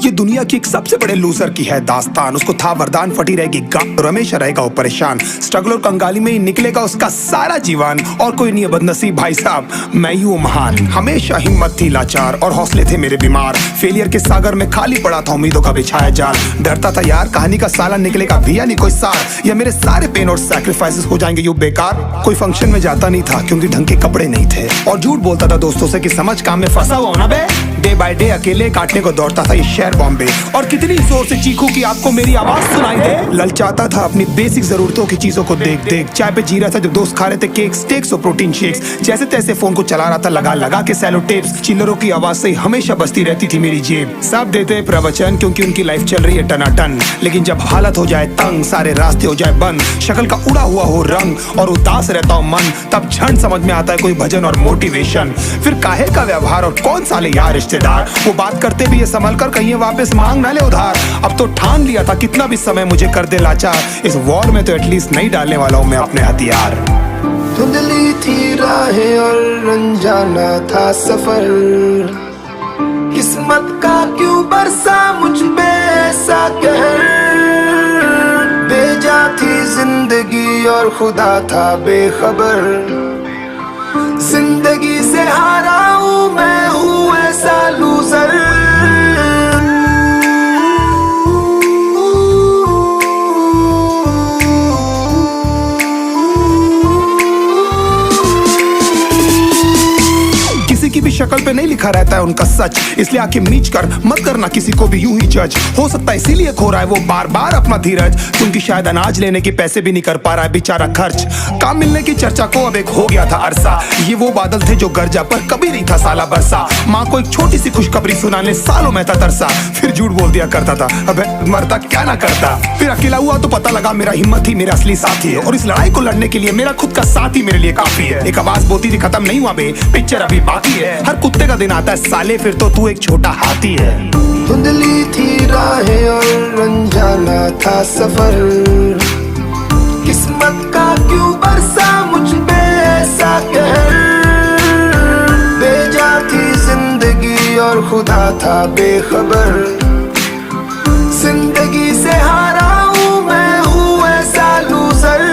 ये दुनिया की एक सबसे बड़े लूजर की है दास्तान। उसको था वरदान, फटी रहेगी गांड और हमेशा रहेगा वो परेशान। स्ट्रगल और कंगाली में ही निकलेगा उसका सारा जीवन। और कोई नहीं है बदनसीब भाई साहब, मैं ही हूँ महान। हमेशा हिम्मत थी लाचार और हौसले थे मेरे बीमार। फेलियर के सागर में खाली पड़ा था उम्मीदों का बिछाया जाल। डरता था यार कहानी का साला निकलेगा भी या नहीं कोई सार, या मेरे सारे पेन और सैक्रिफाइसेस हो जाएंगे यूं बेकार। कोई फंक्शन में जाता नहीं था क्योंकि ढंग के कपड़े नहीं थे, और झूठ बोलता था दोस्तों से कि समझ काम में फंसा हुआ ना बे। डे बाय डे अकेले काटने को दौड़ता था ये शहर बॉम्बे। और कितनी जोर से चीखूं कि आपको मेरी आवाज सुनाई दे। ललचाता था अपनी बेसिक जरूरतों की चीजों को देख देख। चाय पे जी रहा था जब दोस्त खा रहे थे केक, स्टेक्स और प्रोटीन शेक्स। जैसे तैसे फोन को चला रहा था लगा लगा के सैलो टेप्स। चिल्लरों की आवाज से हमेशा बजती रहती थी मेरी जेब। सब देते प्रवचन क्योंकि उनकी लाइफ चल रही है टनाटन, लेकिन जब हालत हो जाए तंग, सारे रास्ते हो जाए बंद, शक्ल का उड़ा हुआ हो रंग और उदास रहता हो मन, तब क्षण समझ में आता है कोई भजन और मोटिवेशन। फिर काहे का व्यवहार और कौन साले यार रिश्तेदार, वो बात करते भी ये संभल कर कहीं वापस मांग ना ले उधार। अब तो ठान लिया था कितना भी समय मुझे कर दे लाचार, इस वॉर में तो एटलीस्ट नहीं डालने वाला हूं मैं अपने हथियार। धुंधली थी राहें और अनजाना था सफर, किस्मत का क्यों बरसा मुझ पे ऐसा कहर। बेजा थी जिंदगी और खुदा था बेखबर, जिंदगी से हारा हूँ मैं हूँ ऐसा लूजर। की भी शक्ल पे नहीं लिखा रहता है उनका सच, इसलिए आंखें मीच कर मत करना किसी को भी यूं ही जज। हो सकता है इसीलिए खो रहा है वो बार बार अपना धीरज, क्योंकि शायद अनाज लेने के पैसे भी नहीं कर पा रहा है बेचारा खर्च। काम मिलने की चर्चा को अब एक हो गया था अरसा, ये वो बादल थे जो गरजा पर कभी नहीं था साला बरसा। माँ को एक छोटी सी खुशखबरी सुनाने सालों में था तरसा, फिर झूठ बोल दिया करता था अबे मरता क्या ना करता। फिर अकेला हुआ तो पता लगा मेरा हिम्मत ही मेरा असली साथी है, और इस लड़ाई को लड़ने के लिए मेरा खुद का साथ ही मेरे लिए काफी है। एक आवाज बोलती थी खत्म नहीं हुआ बे, पिक्चर अभी बाकी है। हर कुत्ते का दिन आता है साले, फिर तो तू एक छोटा हाथी है। धुंधली थी राहें और अनजाना था सफर, किस्मत का क्यों बरसा मुझ पे ऐसा कहर। बेजा थी जिंदगी और खुदा था बेखबर, जिंदगी से हारा हूँ मैं हूँ ऐसा लूजर।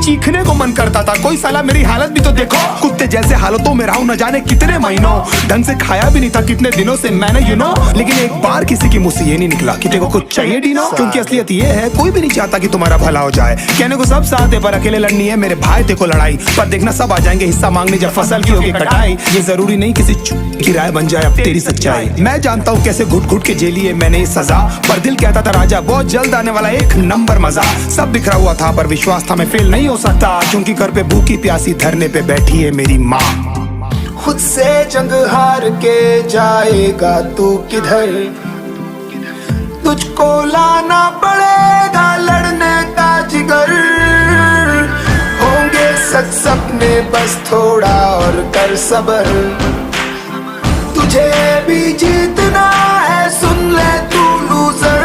चीखने को मन करता था, कोई साला मेरी हालत भी तो देखो। कुत्ते जैसे हालतों में रहा हूं न जाने कितने महीनों, ढंग से खाया भी नहीं था कितने दिनों से मैंने लेकिन एक बार किसी की मुंह से ये नहीं निकला कि तेरे को कुछ चाहिए डीनो। क्योंकि असलियत ये है कोई भी नहीं चाहता कि तुम्हारा भला हो जाए। कहने को सब साथ है पर अकेले लड़नी है मेरे भाई तेरे को लड़ाई, पर देखना सब आ जाएंगे हिस्सा मांगने जब फसल की होगी कटाई। ये जरूरी नहीं किसी की राय बन जाए अब तेरी सच्चाई। मैं जानता हूँ कैसे घुट घुट के झेली है मैंने ये सजा, पर दिल कहता था राजा बहुत जल्द आने वाला एक नंबर मजा। सब बिखरा हुआ था पर विश्वास था मैं फेल नहीं हो सकता, क्योंकि घर पे भूखी प्यासी धरने पे बैठी है मेरी माँ। खुद से जंग हार के जाएगा तू किधर, तुझको लाना पड़ेगा लड़ने का जिगर। होंगे सच सपने बस थोड़ा और कर सबर, तुझे भी जीतना है सुन ले तू लूजर।